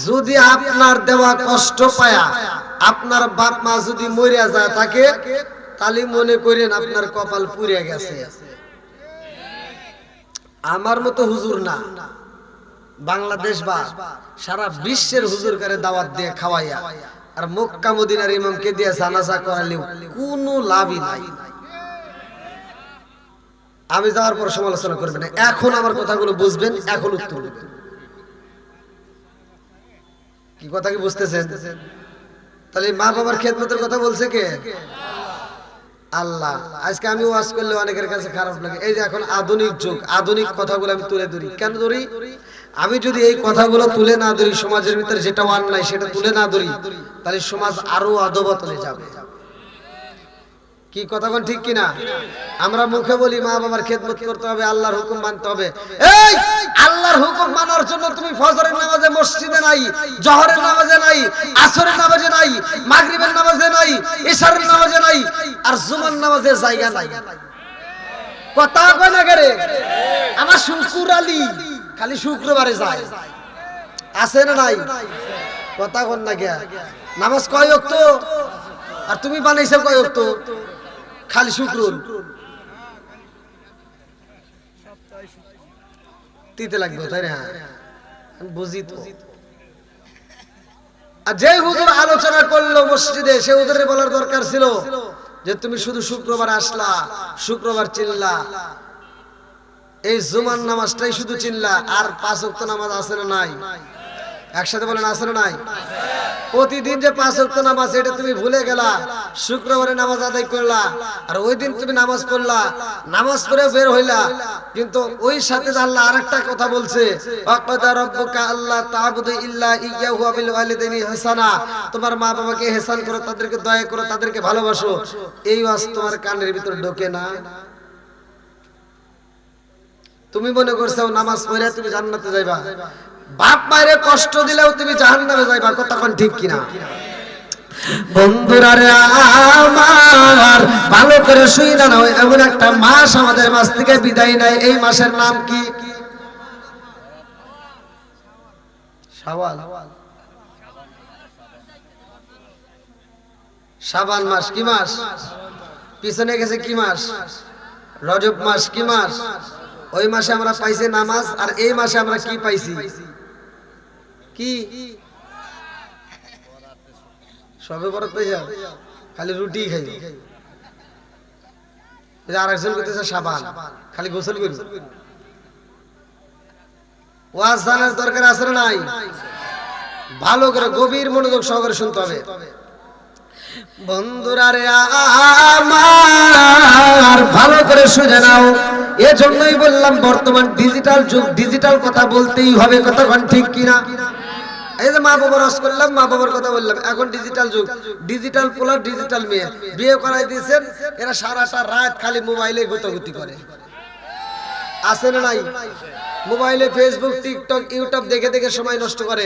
যদি আপনার দেওয়া কষ্ট পায়া আপনার বাপ মা যদি মরিয়া যায় থাকে, তাহলে মনে করেন আপনার কপাল পুড়ে গেছে। আমার মতো হুজুর না, বাংলাদেশ বা সারা বিশ্বের হুজুরকারে দাওয়াত দিয়ে খাওয়াইয়া আর মক্কা মদিনার ইমামকে দিয়ে জানাজা করালেও কোনো লাভই নাই। আমি যাওয়ার পর সমালোচনা করবেন না, এখন আমার কথাগুলো বুঝবেন, এখন উত্তর দেবেন। কি কথা কি বুঝতেছেন? তাহলে মা বাবার খেদমতের কথা বলছে কে? আল্লাহ। আজকে আমি ওয়াজ করলে অনেকের কাছে খারাপ লাগে। এই যে এখন আধুনিক যুগ, আধুনিক কথাগুলো আমি তুলে ধরি। কেন ধরি? আমি যদি এই কথাগুলো তুলে না ধরি, সমাজের ভিতরে যেটা অন্যায় সেটা তুলে না ধরি, তাহলে সমাজ আরো অধঃপতনে যাবে। কি কথা কোন ঠিক কিনা? আমরা মুখে বলি মা বাবার খেদমত করতে হবে, আল্লাহর হুকুম মানতে হবে। এই আল্লাহর হুকুম মানার জন্য তুমি ফজরের নামাজে মসজিদে নাই, জোহরের নামাজে নাই, আসরের নামাজে নাই, মাগরিবের নামাজে নাই, ইশারের নামাজে নাই, আর জুমার নামাজে জায়গা নাই। কথা কয় না করে? আমার শুকুর আলী খালি শুক্রবারে যায়, আছে না নাই? কথা কোন না কে? নামাজ কয় ওয়াক্ত? আর তুমি বানাইছো কয় ওয়াক্ত? খালি শুক্র দিতে লাগবে, তাই না? বুঝি তো। আর যে হুজুর আলোচনা করলো মসজিদে, সে হুজুরের বলার দরকার ছিল যে তুমি শুধু শুক্রবার আসলা, শুক্রবার চিল্লা, এই জুমার নামাজটাই শুধু চিল্লা, আর 5 ওয়াক্ত নামাজ আছে না নাই? একসাথে বলেন আছে না নাই? প্রতিদিন যে 5 ওয়াক্ত নামাজ এটা তুমি ভুলে গেলা, শুক্রবারে নামাজ আদায় করলা, আর ওই দিন তুমি নামাজ পড়লা, নামাজ পড়ে বের হইলা, কিন্তু ওই সাথে আল্লাহ আরেকটা কথা বলছে, ওয়াকাদা রাব্বুকা আল্লা তা'বুদু ইল্লা ইয়্যাহু ওয়া বিল ওয়ালিদাইনি ইহসানা, তোমার মা বাবাকে ইহসান করো, তাদেরকে দয়া করো, তাদেরকে ভালোবাসো। এই ওয়াজ তোমার কানের ভিতর ঢোকে না? তুমি মনে করছো নামাজ পড়ে তুমি জান্নাতে যাইবা, বাপ মায়ের কষ্ট দিলেও তুমি জাহান্নামে যাইবা। কথা কোন ঠিক কিনা? বন্ধুরা রে আমার, ভালো করে শুইনা নাও, এমন একটা মাস আমাদের মাস থেকে বিদায় নেয়। এই মাসের নাম কি? শাওয়াল। শাবান মাস কি মাস? পিছনে গেছে কি মাস? রজব মাস কি মাস? ওই মাসে আমরা পাইছি নামাজ, আর এই মাসে আমরা কি পাইছি? কি সবে বরাত পাইছা? খালি রুটি খাই। আরেকজন করতেছে শাবান, খালি গোসল করি। ওয়াজ জানার দরকার আছে না নাই? ভালো করে গভীর মনোযোগ সহকারে শুনতে হবে। বন্ধুরা রে আমার, ভালো করে শুনে নাও। এজন্যই বললাম বর্তমান ডিজিটাল যুগ, ডিজিটাল কথা বলতেই হবে। কথা কোন ঠিক কিনা? এই যে মা বাবার রস করলাম, মা বাবার কথা বললাম, এখন ডিজিটাল যুগ, ডিজিটাল পোলার, ডিজিটাল মেয়ে বিয়ে করাই দিয়েছেন, এরা সারাটা রাত খালি মোবাইলে গুতাগুতি করে। আছে না নাই? মোবাইলে ফেসবুক, টিকটক, ইউটিউব দেখে দেখে সময় নষ্ট করে,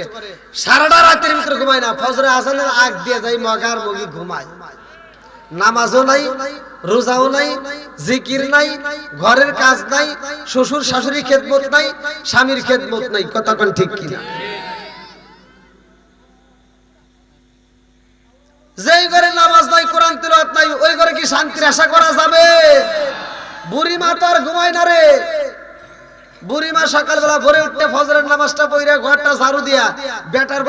সারাটা রাতের ভিতরে ঘুমায় না, ফজরে আজানের আগ দিয়ে যায় মগার মগি ঘুমায়। নামাজও নাই, রোজাও নাই, জিকির নাই, ঘরের কাজ নাই, শ্বশুর শাশুড়ির খেদমত নাই, স্বামীর খেদমত নাই। কথা কোন ঠিক কিনা? যেই ঘরে নামাজ নাই, কোরআন তিলাওয়াত নাই, ওই ঘরে কি শান্তির আশা করা যাবে? বুড়িমা তো আর ঘুমায় না রে। বুড়িমা সকালবেলা ভোরে উঠতে ফজরের নামাজটা পড়ে ঘরটা ঝাড়ু দিয়া বেটার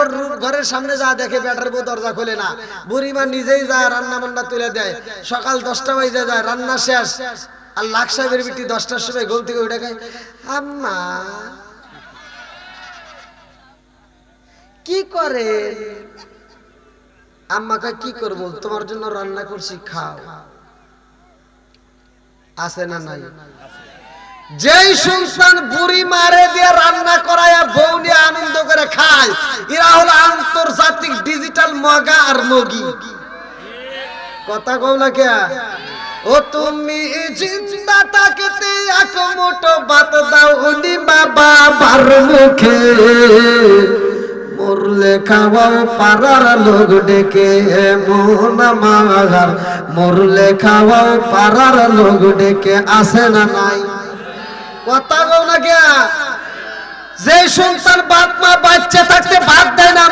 ঘরের সামনে যা দেখে বেটার বউ দরজা খোলে না, বুড়িমা নিজেই যায় রান্না বান্না তুলে দেয়। সকাল 10টা বাজে যায়, রান্না শেষ, আর লাখ সাহেবের বিটি 10টার সময় ঘুম থেকে উঠে খায়, আম্মা কি করেন? আম্মা কয় কি করবো, তোমার জন্য রান্না করছি, খাও। আছে না নাই? যেই সন্তান বুড়ি মারে দিয়ে রান্না করায়া বউ নিয়ে আনন্দ করে খায়, এরা হলো আন্তর্জাতিক ডিজিটাল মগা আর মগি। কথা কও না কে? ও তুমি জিন্দা থাকতে এক মুঠো ভাত দাও উনি বাবা বার মুখে, মরলে খাওয়াও পাড়ার লোক ডেকে, মন আমার মরলে খাওয়াও পাড়ার লোক ডেকে। আছে না নাই? কথা বল না কে? যে সন্তান বাপ মা বাচ্চা থাকতে ভাত দেয় না,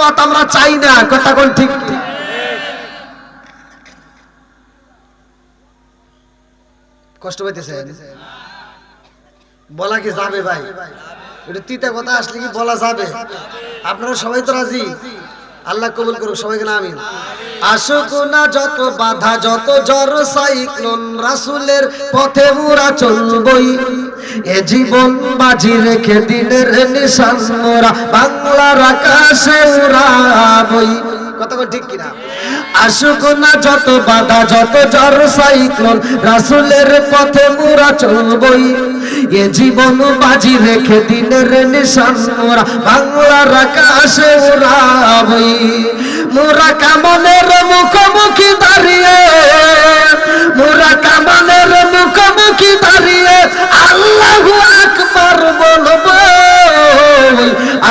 দাওয়াত আমরা চাই না, কথা কোন ঠিক? কষ্ট পাইতেছেন? বলা কি যাবে ভাই? এটা তিতা কথা আসলে কি বলা যাবে? আপনারা সবাই তো রাজি? আল্লাহ কবুল করুক সবাইকে, না আমিন। আসুক না যত বাধা, যত জ্বর সাইক্লোন, রাসূলের পথে মোরা চলবই, এ জীবন বাজি রেখে দিনের নিশান মোরা বাংলার আকাশে উড়াবই, কথা কোন ঠিক কিনা? আসুক না যত বাধা, যত জ্বর সাইক্লোন, রাসূলের পথে মোরা চলবই, এ জীবন বাজি রেখে দিনের নিশান মোরা বাংলার আকাশে উড়াবই। মোরা কামানের মুখোমুখি দাঁড়িয়ে, মোরা কামানের মুখোমুখি দাঁড়িয়ে আল্লাহু আকবার বলবো।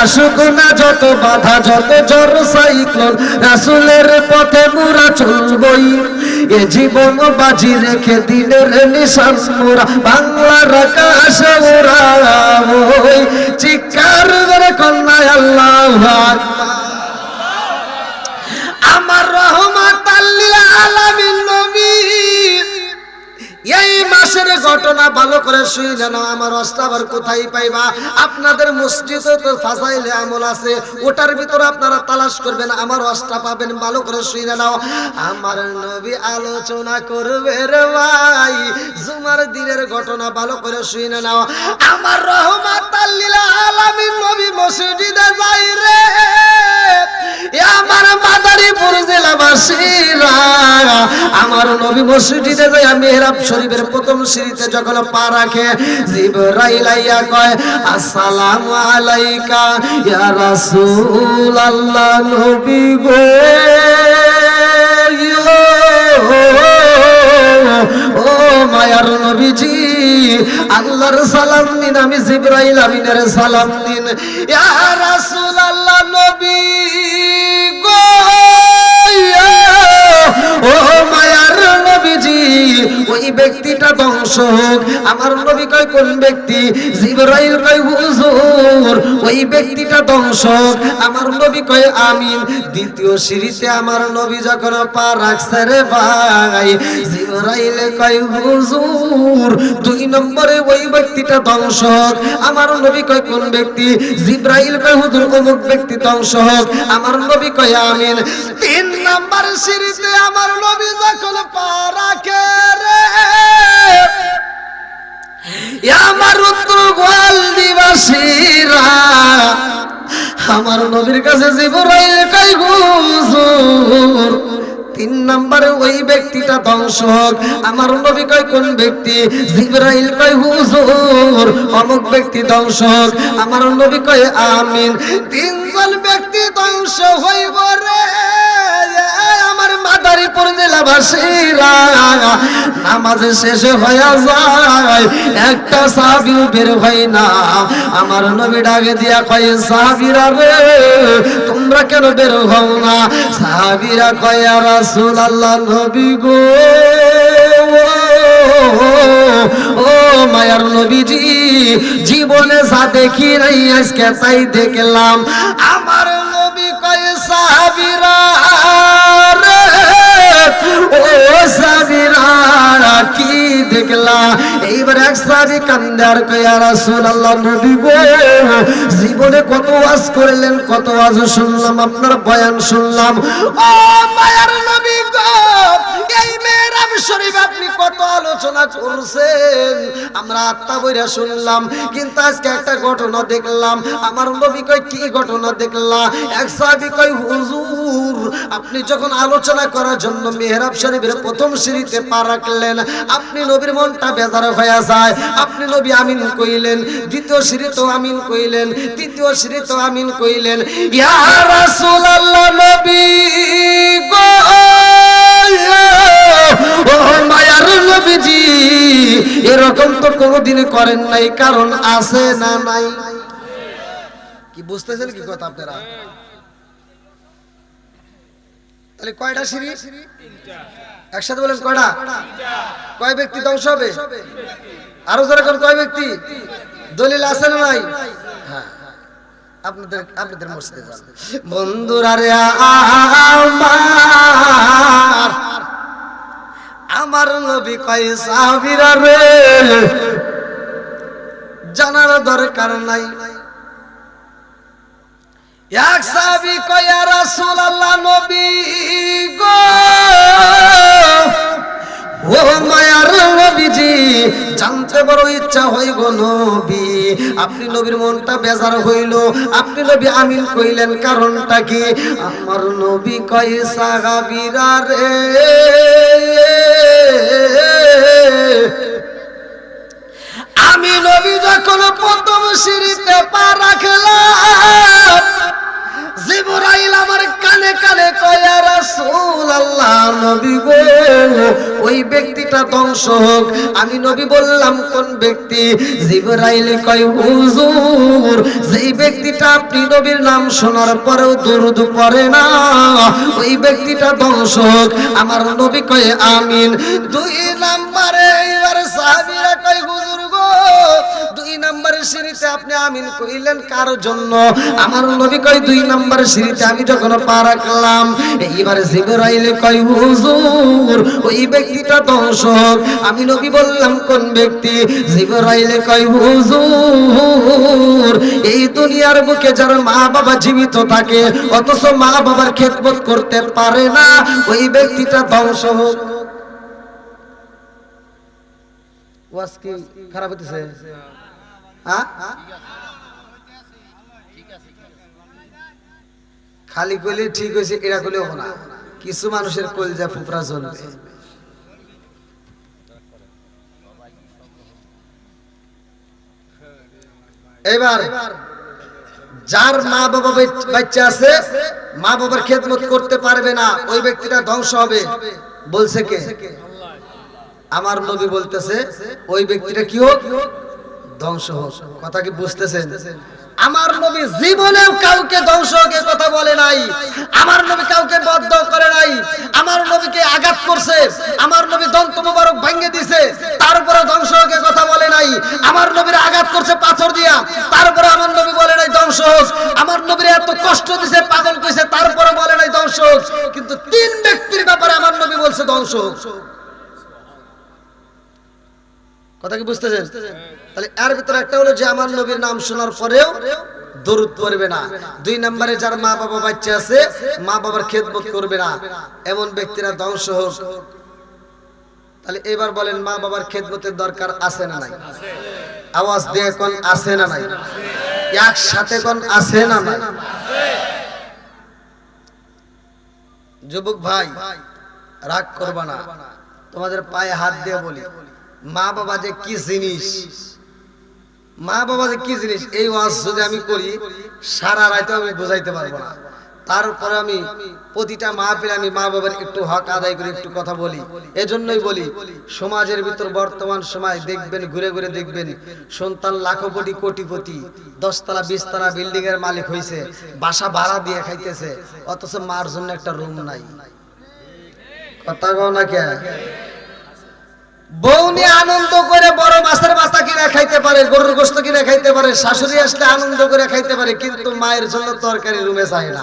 আসুক না যত বাধা, যত জ্বর সাইক্লোন, রাসূলের পথে মোরা চলবই, এ জীবন বাজি রেখে দিনের নিশান মোরা বাংলার আকাশে উড়াবই। চিৎকার করে কন্যায় আল্লাহু আকবার। আমার রহমাতাল লিল আলামিন নবী, এই মাসের ঘটনা ভালো করে শুনে নাও। আমার অস্তাবার কোথায় পাইবা? আপনাদের মসজিদে তো ফাজাইলে আমল আছে, ওটার ভিতরে আপনারা তালাশ করবেন, আমার অস্তা পাবেন। ভালো করে শুনে নাও। আমার নবী আলোচনা করবে রে ভাই জুমার দিনের ঘটনা, ভালো করে শুনে নাও। আমার রহমাতাল লিল আলামিন নবী মসজিদে যাই রে, আমার মাদারীপুর জেলাবাসীরা, আমার নবী মসজিদে যায় মিহরাব শরীফের প্রথম সিঁড়িতে যখন পা রাখে, জিবরাইল আইয়া কয় আসসালামু আলাইকা ইয়া রাসূলুল্লাহ, নবী গো ও মায়ার নবীজি, আল্লাহর সালাম দিন, আমি জিবরাইল আমিনের সালাম দিন। ইয়া রাসূলুল্লাহ নবী গো ও মায়ার নবীজি, ওই ব্যক্তিটা ধ্বংস হোক। আমার নবী কয় কোন ব্যক্তি? জিবরাইল কয় হুজুর ওই ব্যক্তিটা ধ্বংস হোক। আমার নবী কয় আমিন। দ্বিতীয় সিঁড়িতে আমার নবী যখন পা রাখছে রে ভাই, জিবরাইল কয় হুজুর 2 নম্বরে ওই ব্যক্তিটা ধ্বংস হোক। আমার নবী কয় কোন ব্যক্তি? জিবরাইল কয় হুজুর অমুক ব্যক্তি ধ্বংস হোক। আমার নবী কয় আমিন। 3 নম্বর সিঁড়িতে আমার নবী যখন পা রাখে রে, আমার উত্তর গোয়াল দিবাসীরা, আমার নবীর কাছে জিবরাইল কয় হুজুর 3 নম্বরে ওই ব্যক্তিটা ধ্বংস হোক। আমার নবী কয় কোন ব্যক্তি? জিবরাইল কয় হুজুর অমুক ব্যক্তি ধ্বংস হোক। আমার নবী কয় আমিন। 3 জন ব্যক্তি ধ্বংস হইব রে। আমার মাদারীপুর জেলাবাসীরা, নামাজ শেষে হয়ে যায়, একটা সাহাবী বের হয় না। আমার নবী ডাকে দিয়া কয় সাহাবীরা রে তোমরা কেন বের হও না? সাহাবীরা কয় ইয়া রাসূলুল্লাহ নবী গো ও মায়ার নবীজি, জীবনে যা দেখি নাই আজকে তাই দেখলাম। আমার নবী কয় সাহাবীরা রে ও সাহাবীরা কি দেখলা? এইবার এক সাহাবী কান্দার কয় ইয়া রাসূলুল্লাহ নবী গো, জীবনে কত ওয়াজ করলেন, কত ওয়াজ শুনলাম, আপনার বয়ান শুনলাম। ও মায়ার নবী গো, এই মিহরাব শরীফ আপনি কত আলোচনা করছেন, আমরা আত্মা বইরা শুনলাম, কিন্তু আজকে একটা ঘটনা দেখলাম। আমার নবী কয় কি ঘটনা দেখলা? এক সাহাবী কয় হুজুর আপনি যখন আলোচনা করার জন্য মিহরাব শরীফের প্রথম সিঁড়িতে পা রাখলেন, আপনি নবীর মনটা বেজার হয়ে যায়। আপনি নবী আমিন কইলেন, দ্বিতীয় সিঁড়িতেও আমিন কইলেন, তৃতীয় সিঁড়িতেও আমিন কইলেন। ইয়া রাসূলুল্লাহ নবী গো ও মায়ার নবীজি, এরকম তো কোনোদিন করেন নাই, কারণ আছে না নাই? কি বুঝতেছেন কি কথা আপনারা? তাহলে কয়টা সিঁড়ি? 3টা। একসাথে বলেন কয়টা? কয় ব্যক্তি ধ্বংস হবে? আরো যারা কোন কয় ব্যক্তি? দলিল আছে না নাই? হ্যাঁ। আপনাদের মসজিদে যান। বন্ধুরা রে আমার নবী কয় সাহাবীরা রে জানার দরকার নাই। এক সাহাবী কয় ইয়া রাসূলুল্লাহ নবী গো ও মায়ার নবীজি জানতে বড় ইচ্ছা হয় গো নবী, আপনি নবীর মনটা বেজার হইল, আপনি নবী আমিন কইলেন কারণটা কি? আমার নবী কয় সাহাবীরা রে আমি নবী যখন প্রথম সিঁড়িতে পা রাখলাম জিবরাইল আমার কানে কানে কয় ইয়া রাসূলুল্লাহ নবী গো ওই ব্যক্তিটা ধ্বংস হোক। আমি নবী বললাম কোন ব্যক্তি? জিবরাইল কয় হুজুর যেই ব্যক্তিটা আপনি নবীর নাম শোনার পরেও দরুদ পড়ে না ওই ব্যক্তিটা ধ্বংস হোক। আমার নবী কয় আমিন। দুই নম্বরে এবার সাহাবীরা কয় হুজুর গো দুই নম্বরের সিঁড়িতে আপনি আমিন কইলেন কার জন্য? আমার নবী কয় দুই নম্বরের সিঁড়িতে আমি যখন পা রাখলাম এইবার জিবরাইল কয় হুজুর ওই ব্যক্তিটা ধ্বংস হোক। আমি নবী বললাম কোন ব্যক্তি? জিবরাইল কয় হুজুর এই দুনিয়ার বুকে যার মা বাবা জীবিত থাকে অথচ মা বাবার খেদমত করতে পারে না ওই ব্যক্তিটা ধ্বংস হোক। ওয়াজ কি খারাপ হতেছে? খালি কইলে ঠিক হয়েছে এরা কইলেও না, কিছু মানুষের কলজা ফুপরা জ্বলবে। এবার যার মা বাবা বাচ্চা আছে মা বাবার খেদমত করতে পারবে না ওই ব্যক্তিটা ধ্বংস হবে বলছে কে? আমার নবী বলতেছে ওই ব্যক্তিটা কি হোক? ধ্বংস হোক। কথা কি বুঝতেছেন? আমার নবী জীবনেও কাউকে ধ্বংস হোক কথা বলে নাই। আমার নবী কাউকে বদদোয়া করে নাই। আমার নবীকে আঘাত করছে, আমার নবী দন্ত মোবারক ভেঙে দিয়েছে, তারপরে ধ্বংস হোক কথা বলে নাই। আমার নবীর আঘাত করছে পাথর দিয়া, তারপরে আমার নবী বলে নাই ধ্বংস হোক। আমার নবীর এত কষ্ট দিয়েছে পাগল কইছে তারপরে বলে নাই ধ্বংস হোক। কিন্তু তিন ব্যক্তির ব্যাপারে আমার নবী বলছে ধ্বংস হোক। কথা কি বুঝতেছেন? তাহলে এর ভিতরে একটা হলো যে আমার নবীর নাম শোনার পরেও দরুদ পড়বে না। দুই নম্বরে যার মা বাবা বাচ্চা আছে মা বাবার খেদমত করবে না এমন ব্যক্তিরা ধ্বংস হোক। তাহলে এবার বলেন মা বাবার খেদমতের দরকার আছে না নাই? আওয়াজ দিয়ে কোন আছে না নাই? একসাথে কোন আছে না নাই? যুবক ভাই রাগ করবা না, তোমাদের পায়ে হাত দিয়ে বলি মা বাবা যে কি জিনিস, মা বাবা যে কি জিনিস এই ওয়াজ যদি আমি করি সারা রাত আমি বোঝাইতে পারবো না। তারপরে আমি প্রতিটা মাহফিলে আমি মা বাবার একটু হক আদায় করে একটু কথা বলি। এজন্যই বলি সমাজের ভিতর বর্তমান সময় দেখবেন ঘুরে ঘুরে দেখবেন সন্তান লাখপতি কোটিপতি 10 তলা 20 তলা বিল্ডিং এর মালিক হইছে, বাসা ভাড়া দিয়ে খাইতেছে, অথচ মার জন্য একটা রুম নাই। কথা কও না কে? বউ নিয়ে আনন্দ করে বড় মাছের মাথা কিনে খাইতে পারে, গরুর গোশত কিনে খাইতে পারে, শাশুড়ি আসলে আনন্দ করে খাইতে পারে, কিন্তু মায়ের জন্য তরকারি রুমে চায় না।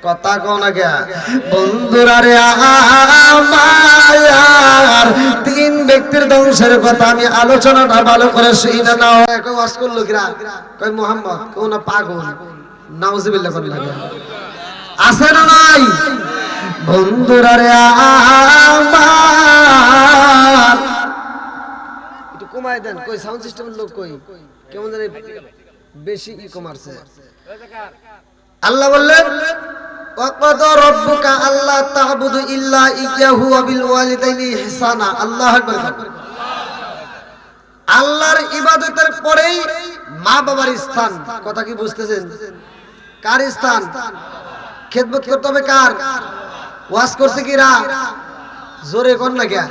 কথা কও না কে? বন্ধুরা রে আমার তিন ব্যক্তির ধ্বংসের কথা আমি আলোচনাটা ভালো করে শুনে নাও। কই ওয়াজ করলো কিরা? কই মুহাম্মদ কোন না পাগল, নাউজুবিল্লাহ কোন লাগে আছে না নাই? বন্ধুরা রে আমার একটু কমাই দেন। কই সাউন্ড সিস্টেমের লোক কই? কেমন জানি বেশি ই কমারছে। আল্লাহ বললেন ওয়াকাদা রাব্বুকা আল্লা তা'বুদু ইল্লা ইয়্যাহু ওয়া বিল ওয়ালিদাইনি ইহসানা। আল্লাহু আকবার। আল্লাহর ইবাদতের পরেই মা বাবার স্থান। কথা কি বুঝতেছেন? কার স্থান? খেদমত করতে হবে কার? ওয়াজ করছে কিরা? জোরে কোন না কে?